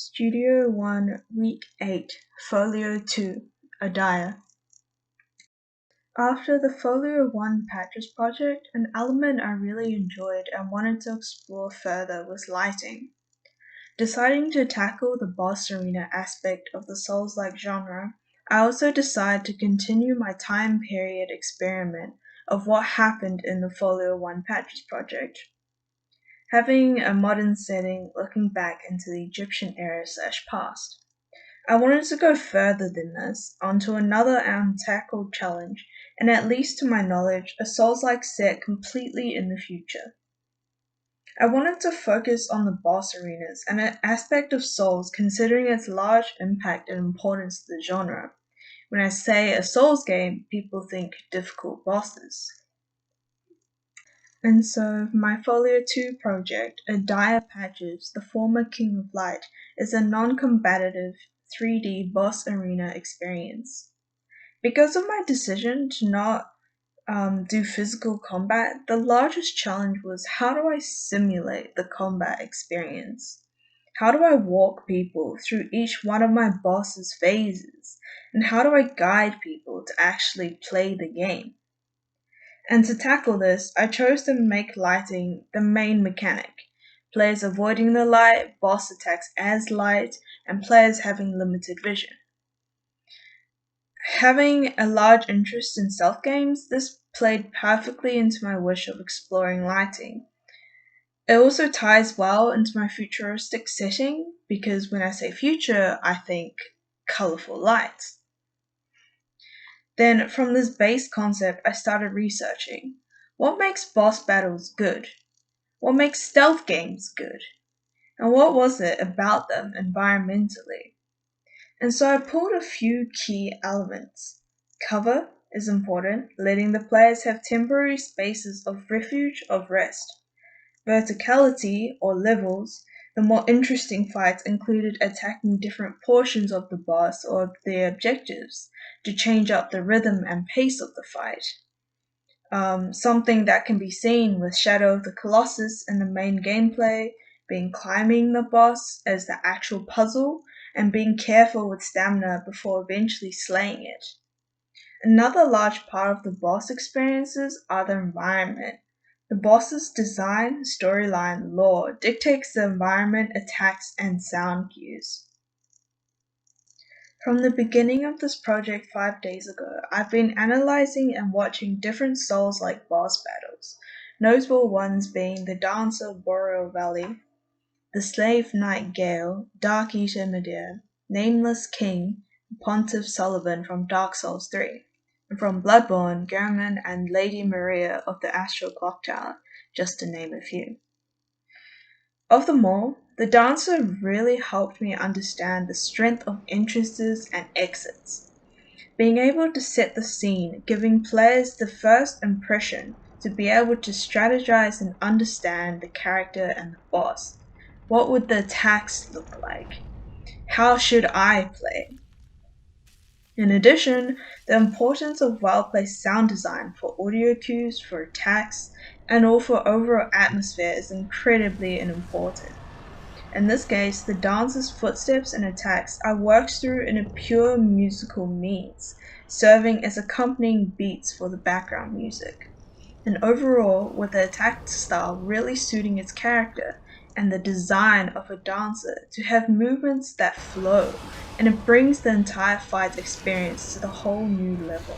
Studio 1, Week 8, Folio 2, Adia. After the Folio 1 Patches project, an element I really enjoyed and wanted to explore further was lighting. Deciding to tackle the boss arena aspect of the Souls-like genre, I also decided to continue my time period experiment of what happened in the Folio 1 Patches project. Having a modern setting looking back into the Egyptian era/past. I wanted to go further than this, onto another untackled challenge, and at least to my knowledge, a Souls-like set completely in the future. I wanted to focus on the boss arenas, an aspect of Souls considering its large impact and importance to the genre. When I say a Souls game, people think difficult bosses. And so, my Folio 2 project, Adia Patches, the former King of Light, is a non-combative 3D boss arena experience. Because of my decision to not do physical combat, the largest challenge was how do I simulate the combat experience? How do I walk people through each one of my boss's phases? And how do I guide people to actually play the game? And to tackle this, I chose to make lighting the main mechanic. Players avoiding the light, boss attacks as light, and players having limited vision. Having a large interest in stealth games, this played perfectly into my wish of exploring lighting. It also ties well into my futuristic setting, because when I say future, I think colorful lights. Then, from this base concept, I started researching. What makes boss battles good? What makes stealth games good? And what was it about them environmentally? And so I pulled a few key elements. Cover is important, letting the players have temporary spaces of refuge, of rest. Verticality, or levels, the more interesting fights included attacking different portions of the boss or their objectives to change up the rhythm and pace of the fight. Something that can be seen with Shadow of the Colossus in the main gameplay, being climbing the boss as the actual puzzle, and being careful with stamina before eventually slaying it. Another large part of the boss experiences are the environment. The boss's design, storyline, lore dictates the environment, attacks, and sound cues. From the beginning of this project 5 days ago, I've been analyzing and watching different Souls-like boss battles, notable ones being the Dancer Boreal Valley, the Slave Knight Gale, Dark Eater Medea, Nameless King, and Pontiff Sullivan from Dark Souls 3, and from Bloodborne, Gehrman and Lady Maria of the Astral Clock Tower, just to name a few. Of them all, the Dancer really helped me understand the strength of entrances and exits. Being able to set the scene, giving players the first impression to be able to strategize and understand the character and the boss. What would the attacks look like? How should I play? In addition, the importance of well-placed sound design for audio cues, for attacks, and all for overall atmosphere is incredibly important. In this case, the dancer's footsteps and attacks are worked through in a pure musical means, serving as accompanying beats for the background music. And overall, with the attack style really suiting its character, and the design of a dancer to have movements that flow, and it brings the entire fight experience to the whole new level.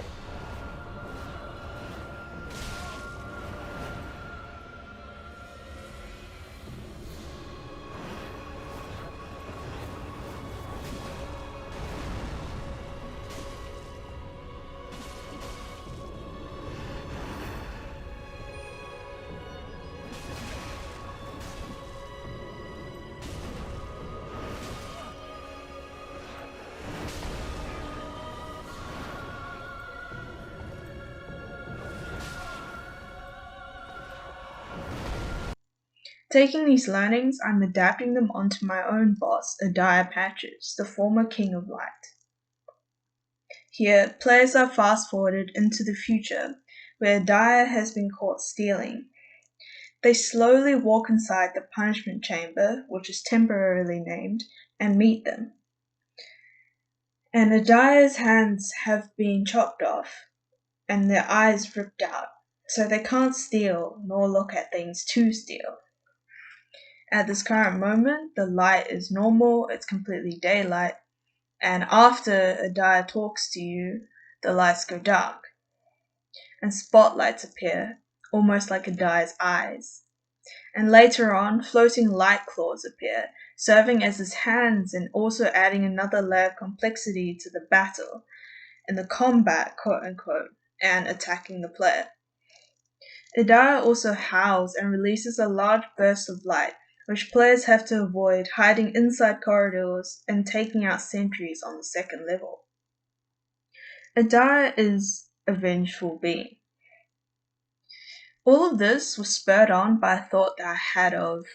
Taking these learnings, I'm adapting them onto my own boss, Adia Patches, the former King of Light. Here, players are fast-forwarded into the future, where Adia has been caught stealing. They slowly walk inside the punishment chamber, which is temporarily named, and meet them. And Adia's hands have been chopped off and their eyes ripped out, so they can't steal nor look at things to steal. At this current moment, the light is normal, it's completely daylight, and after Adia talks to you, the lights go dark, and spotlights appear, almost like Adia's eyes. And later on, floating light claws appear, serving as his hands and also adding another layer of complexity to the battle, and the combat, quote unquote, and attacking the player. Adia also howls and releases a large burst of light, which players have to avoid, hiding inside corridors and taking out sentries on the second level. Adia is a vengeful being. All of this was spurred on by a thought that I had of,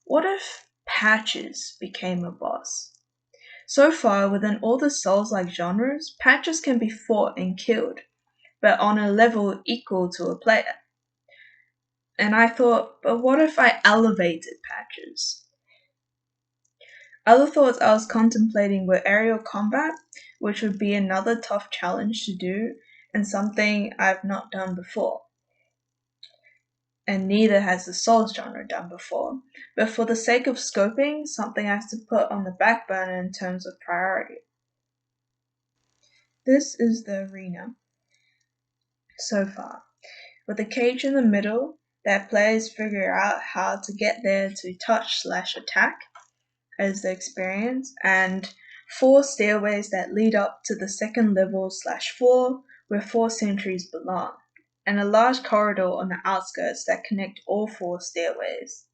what if Patches became a boss? So far, within all the Souls-like genres, Patches can be fought and killed, but on a level equal to a player. And I thought, but what if I elevated Patches? Other thoughts I was contemplating were aerial combat, which would be another tough challenge to do, and something I've not done before. And neither has the Souls genre done before, but for the sake of scoping, something I have to put on the back burner in terms of priority. This is the arena so far, with a cage in the middle that players figure out how to get there to touch/attack as they experience, and 4 stairways that lead up to the second level/floor where 4 sentries belong, and a large corridor on the outskirts that connect all 4 stairways.